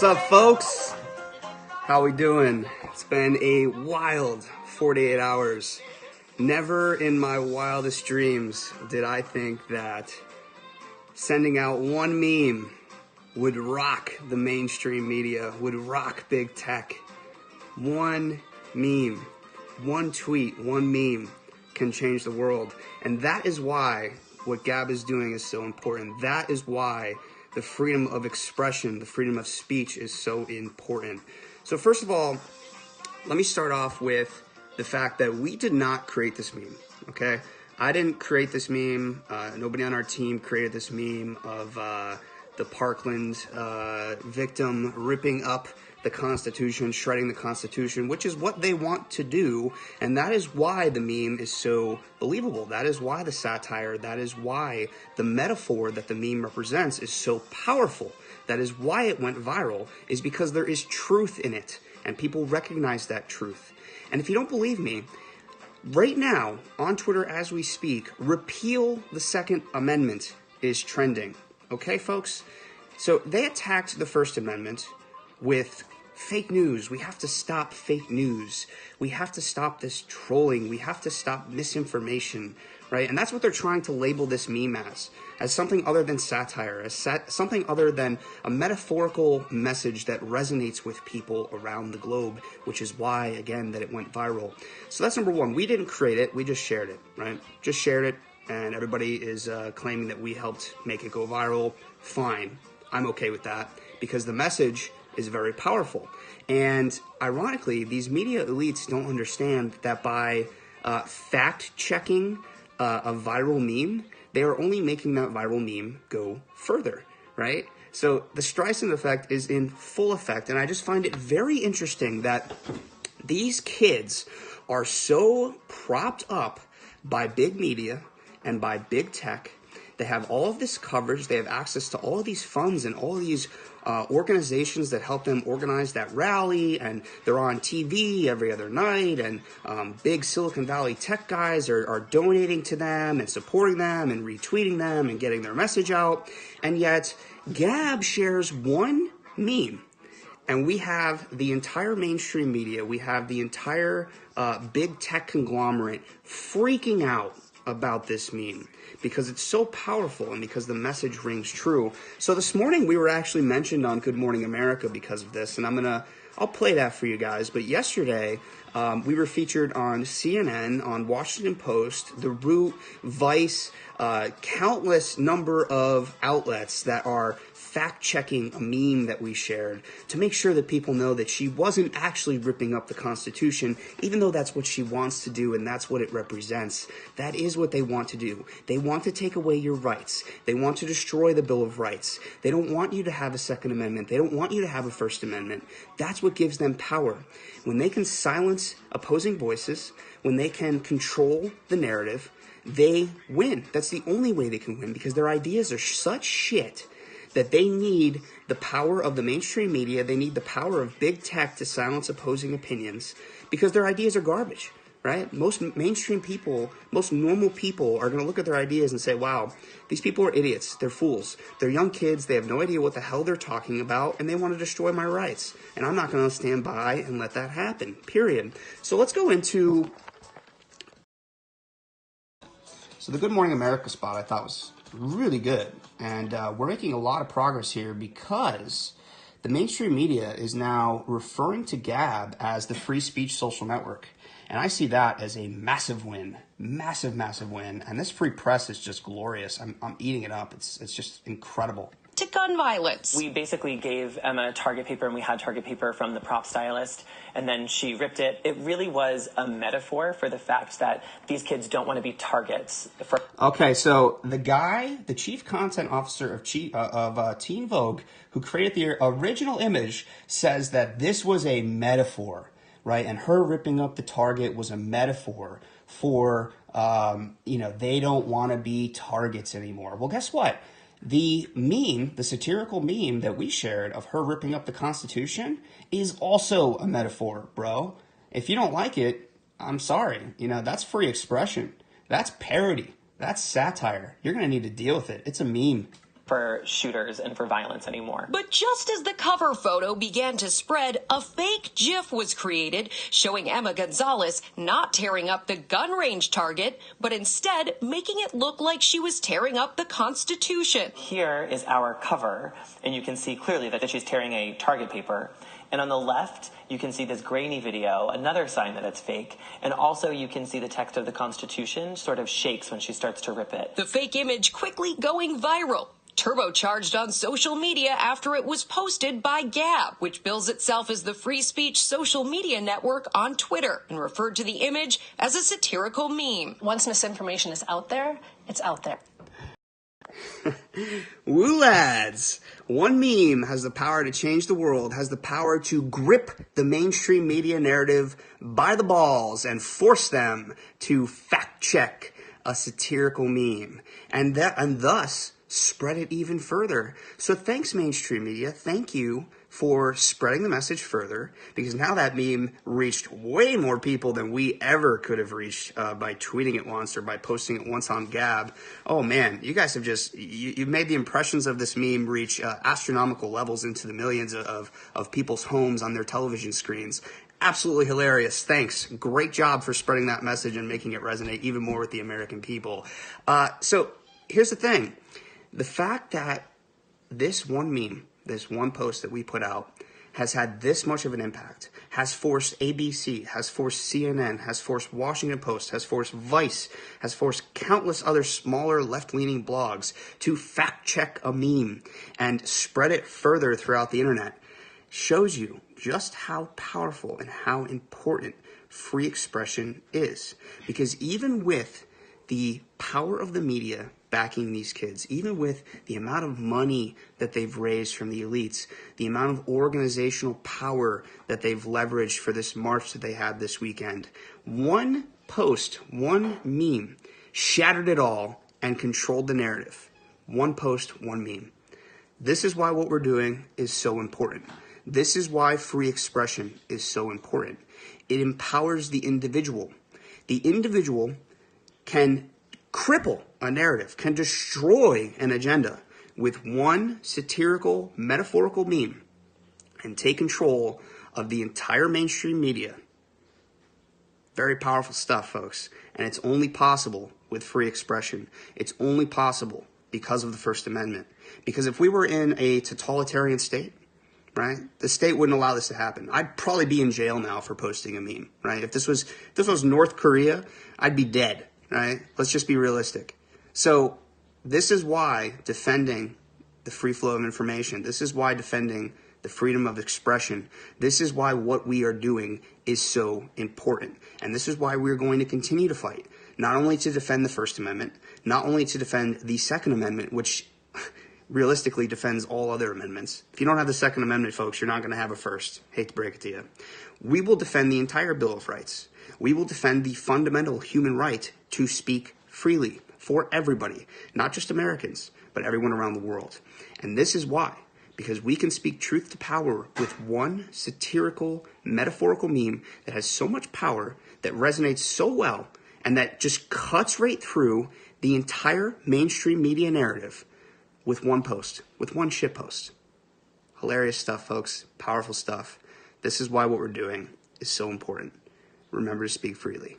What's up, folks? How we doing? It's been a wild 48 hours. Never in my wildest dreams did I think that sending out one meme would rock the mainstream media, would rock big tech. One meme, one tweet, one meme can change the world. And that is why what Gab is doing is so important. That is why the freedom of expression, the freedom of speech is so important. So first of all, let me start off with the fact that we did not create this meme, okay? I didn't create this meme. Nobody on our team created this meme of the Parkland victim ripping up the Constitution, shredding the Constitution, which is what they want to do. And that is why the meme is so believable. That is why the satire, that is why the metaphor that the meme represents is so powerful. That is why it went viral, is because there is truth in it. And people recognize that truth. And if you don't believe me, right now on Twitter as we speak, repeal the Second Amendment is trending. Okay, folks? So they attacked the First Amendment with fake news. We have to stop fake news. We have to stop this trolling. We have to stop misinformation, right? And that's what they're trying to label this meme as something other than satire, as something other than a metaphorical message that resonates with people around the globe, which is why, again, that it went viral. So that's number one. We didn't create it. We just shared it, right? Just shared it, and everybody is claiming that we helped make it go viral. Fine. I'm okay with that because the message is very powerful. And ironically, these media elites don't understand that by fact-checking a viral meme, they are only making that viral meme go further, right? So the Streisand effect is in full effect, and I just find it very interesting that these kids are so propped up by big media and by big tech. They have all of this coverage. They have access to all of these funds and all of these organizations that help them organize that rally, and they're on TV every other night, and big Silicon Valley tech guys are donating to them and supporting them and retweeting them and getting their message out. And yet Gab shares one meme, and we have the entire mainstream media, we have the entire big tech conglomerate freaking out about this meme because it's so powerful and because the message rings true. So this morning we were actually mentioned on Good Morning America because of this, and I'll play that for you guys. But yesterday we were featured on CNN, on Washington Post, The Root, Vice, countless number of outlets that are fact-checking a meme that we shared to make sure that people know that she wasn't actually ripping up the Constitution, even though that's what she wants to do and that's what it represents. That is what they want to do. They want to take away your rights. They want to destroy the Bill of Rights. They don't want you to have a Second Amendment. They don't want you to have a First Amendment. That's what gives them power. When they can silence opposing voices, when they can control the narrative, they win. That's the only way they can win, because their ideas are such shit that they need the power of the mainstream media, they need the power of big tech to silence opposing opinions, because their ideas are garbage, right? Most mainstream people, most normal people are going to look at their ideas and say, wow, these people are idiots, they're fools, they're young kids, they have no idea what the hell they're talking about, and they want to destroy my rights. And I'm not going to stand by and let that happen, period. So let's go into... So the Good Morning America spot I thought was really good, and we're making a lot of progress here because the mainstream media is now referring to Gab as the free speech social network, and I see that as a massive win, massive win. And this free press is just glorious. I'm eating it up. It's just incredible. To gun violence. We basically gave Emma target paper, and we had target paper from the prop stylist, and then she ripped it. It really was a metaphor for the fact that these kids don't want to be targets. Okay, so the guy, the chief content officer of Teen Vogue, who created the original image, says that this was a metaphor, right? And her ripping up the target was a metaphor for, they don't want to be targets anymore. Well, guess what? The meme, the satirical meme that we shared of her ripping up the Constitution is also a metaphor, bro. If you don't like it, I'm sorry. That's free expression. That's parody. That's satire. You're going to need to deal with it. It's a meme. for shooters and for violence anymore. But just as the cover photo began to spread, a fake GIF was created showing Emma Gonzalez not tearing up the gun range target, but instead making it look like she was tearing up the Constitution. Here is our cover, and you can see clearly that she's tearing a target paper. And on the left, you can see this grainy video, another sign that it's fake. And also you can see the text of the Constitution sort of shakes when she starts to rip it. The fake image quickly going viral, turbocharged on social media after it was posted by Gab, which bills itself as the free speech social media network on Twitter, and referred to the image as a satirical meme. Once misinformation is out there, it's out there. Woo lads! One meme has the power to change the world, has the power to grip the mainstream media narrative by the balls and force them to fact check a satirical meme, and thus spread it even further. So thanks, mainstream media. Thank you for spreading the message further, because now that meme reached way more people than we ever could have reached by tweeting it once or by posting it once on Gab. Oh man, you guys have just, you've made the impressions of this meme reach astronomical levels into the millions of people's homes on their television screens. Absolutely hilarious. Thanks. Great job for spreading that message and making it resonate even more with the American people. So here's the thing. The fact that this one meme, this one post that we put out, has had this much of an impact, has forced ABC, has forced CNN, has forced Washington Post, has forced Vice, has forced countless other smaller left-leaning blogs to fact-check a meme and spread it further throughout the internet, shows you just how powerful and how important free expression is. Because even with the power of the media backing these kids, even with the amount of money that they've raised from the elites, the amount of organizational power that they've leveraged for this march that they had this weekend, one post, one meme shattered it all and controlled the narrative. One post, one meme. This is why what we're doing is so important. This is why free expression is so important. It empowers the individual. The individual can cripple a narrative, can destroy an agenda with one satirical, metaphorical meme and take control of the entire mainstream media. Very powerful stuff, folks. And it's only possible with free expression. It's only possible because of the First Amendment. Because if we were in a totalitarian state, right, the state wouldn't allow this to happen. I'd probably be in jail now for posting a meme, right? If this was North Korea, I'd be dead. Right? Let's just be realistic. So this is why defending the free flow of information, this is why defending the freedom of expression, this is why what we are doing is so important. And this is why we're going to continue to fight, not only to defend the First Amendment, not only to defend the Second Amendment, which realistically defends all other amendments. If you don't have the Second Amendment, folks, you're not going to have a first. Hate to break it to you. We will defend the entire Bill of Rights. We will defend the fundamental human right to speak freely for everybody, not just Americans, but everyone around the world. And this is why, because we can speak truth to power with one satirical, metaphorical meme that has so much power, that resonates so well, and that just cuts right through the entire mainstream media narrative with one post, with one shit post. Hilarious stuff, folks. Powerful stuff. This is why what we're doing is so important. Remember to speak freely.